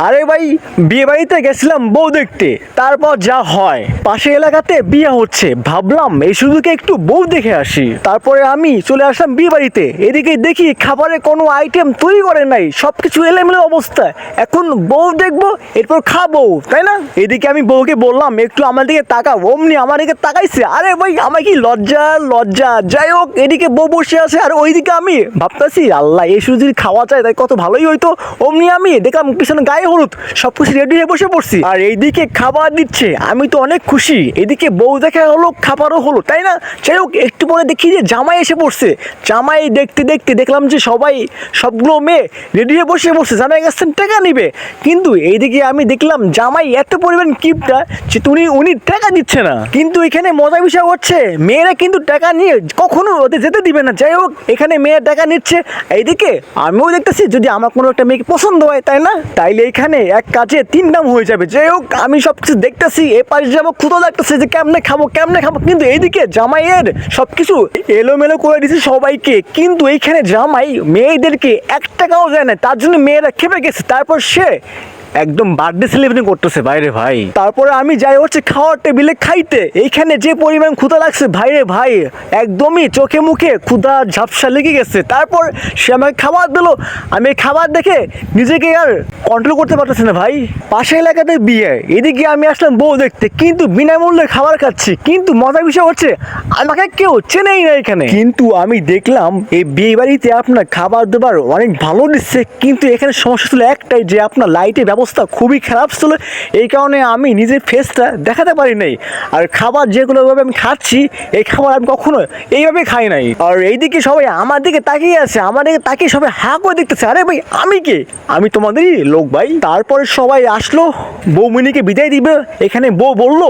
আরে ভাই, বিয়ে বাড়িতে গেছিলাম বউ দেখতে, তারপর যা হয় পাশে এলাকাতে বিয়ে হচ্ছে, ভাবলাম এই সুযোগে একটু বউ দেখে আসি। তারপরে আমি চলে আসলাম বিয়ে বাড়িতে, এদিকে দেখি খাবারে কোনো আইটেম তৈরি করে নাই, সবকিছু এলোমেলো অবস্থা। এখন বউ দেখবো, এরপর খাবো, তাই না? এদিকে আমি বউকে বললাম একটু আমার দিকে তাকাও, অমনি আমার দিকে তাকাইছে। আরে ভাই, আমার কি লজ্জা লজ্জা। যাই হোক, এদিকে বউ বসে আছে আর ওইদিকে আমি ভাবতেছি, আল্লাহ এই সুযোগ খাওয়া যায় তাই কত ভালোই হইতো। অমনি আমি দেখলাম পিছনে গায়ে হলুদ, সবকিছু রেডি হয়ে বসে পড়ছি, আর এইদিকে খাবার দিচ্ছে, আমি তো অনেক খুশি। এদিকে বউ দেখা হলো, খাবারও হলো, তাই না? যাই হোক, একটু পরে দেখি যে জামাই এসে পড়ছে। জামাই দেখতে দেখতে দেখলাম যে সবগুলো মেয়ে রেডি হয়ে বসে পড়ছে, জামাই গেছেন টাকা নিবে। কিন্তু এইদিকে আমি দেখলাম জামাই এত পরিমাণ কিপটা যে উনি টাকা দিচ্ছে না। কিন্তু এখানে মজা বিষয় হচ্ছে, মেয়েরা কিন্তু টাকা নিয়ে কখনো ওদের যেতে দিবে না। যাই হোক, এখানে মেয়ের টাকা নিচ্ছে, এইদিকে আমিও দেখতেছি যদি আমার কোনো একটা মেয়েকে পছন্দ হয়, তাই না, তাইলে এখানে এক কাজে তিন দাম হয়ে যাবে। যাই হোক, আমি সব কিছু দেখতেছি, এ পাশে যাবো, ক্ষুধা লাগতেছে যে কেমনে খাবো। কিন্তু এইদিকে জামাইয়ের সবকিছু এলোমেলো করে দিচ্ছে সবাইকে। কিন্তু এইখানে জামাই মেয়েদেরকে 1 টাকাও দেয় না, তার জন্য মেয়েরা খেপে গেছে। তারপর সে একদম বার্থডে সেলিব্রেশন করতেছে বাইরে ভাই। তারপরে আমি যাই হচ্ছে খাওয়ার টেবিলে খাইতে, এইখানে যে পরিমাণ ক্ষুধা লাগছে ভাইরে ভাই, একদমই চোখে মুখে ক্ষুধা ঝাপসা লেগে গেছে। তারপর সে আমাকে খাবার দিলো, আমি খাবার দেখে নিজেকে আর কন্ট্রোল করতে পারতেছি না ভাই। পাশে এলাকাতে বিয়ে, এদিকে আমি আসলাম বউ দেখতে, কিন্তু বিনামূল্যে খাবার খাচ্ছি। কিন্তু মজার বিষয় হচ্ছে আমাকে কেউ চেনেই না এখানে। কিন্তু আমি দেখলাম এই বিয়ে বাড়িতে আপনার খাবার দাবার অনেক ভালো দিচ্ছে, কিন্তু এখানে সমস্যা ছিল একটাই, যে আপনার লাইটের ব্যবস্থা খুবই খারাপ ছিল। এই কারণে আমি নিজের ফেসটা দেখাতে পারি নাই। আর খাবার যেগুলোভাবে আমি খাচ্ছি, এই খাবার আমি কখনো এইভাবে খাই নাই। আর এইদিকে সবাই আমার দিকে তাকিয়ে আছে, আমার দিকে তাকিয়ে সবাই হা করে দেখতেছে। আরে ভাই, আমি কে? আমি তোমাদেরই লোক ভাই। তারপরে সবাই আসলো, বৌমণিকে বিদায় দিবে। এখানে বউ বললো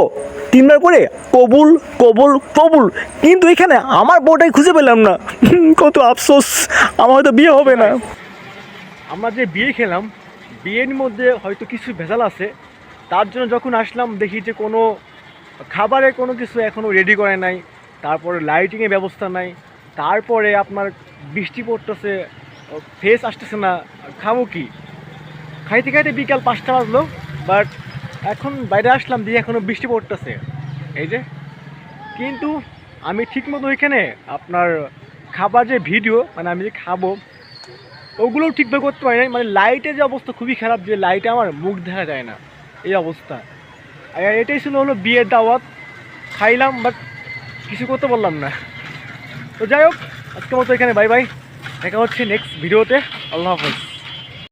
3 বার করে কবুল কবুল কবুল, কিন্তু এখানে আমার বউটাই খুঁজে পেলাম না। কত আফসোস, আমার হয়তো বিয়ে হবে না। আমরা যে বিয়ে খেলাম, বিয়ের মধ্যে হয়তো কিছু ভেজাল আছে, তার জন্য যখন আসলাম দেখি যে কোনো খাবারে কোনো কিছু এখনও রেডি করে নাই, তারপরে লাইটিংয়ের ব্যবস্থা নাই, তারপরে আপনার বৃষ্টি পড়তেছে, ফেস আসতেছে না, খাবো কি? খাইতে খাইতে বিকাল 5টা বাজলো, বাট এখন বাইরে আসলাম দিয়ে এখনও বৃষ্টি পড়তেছে এই যে। কিন্তু আমি ঠিকমতো ওইখানে আপনার খাবার যে ভিডিও, মানে আমি যে খাবো ওগুলোও ঠিকভাবে করতে পারি নাই। মানে লাইটের যে অবস্থা খুবই খারাপ, যে লাইটে আমার মুখ দেখা যায় না, এই অবস্থা। এটাই ছিল হলো বিয়ের দাওয়াত, খাইলাম বাট কিছু করতে পারলাম না। তো যাই হোক, আজকের মতো এখানে বাই বাই, দেখা হচ্ছে নেক্সট ভিডিওতে। আল্লাহ হাফেজ।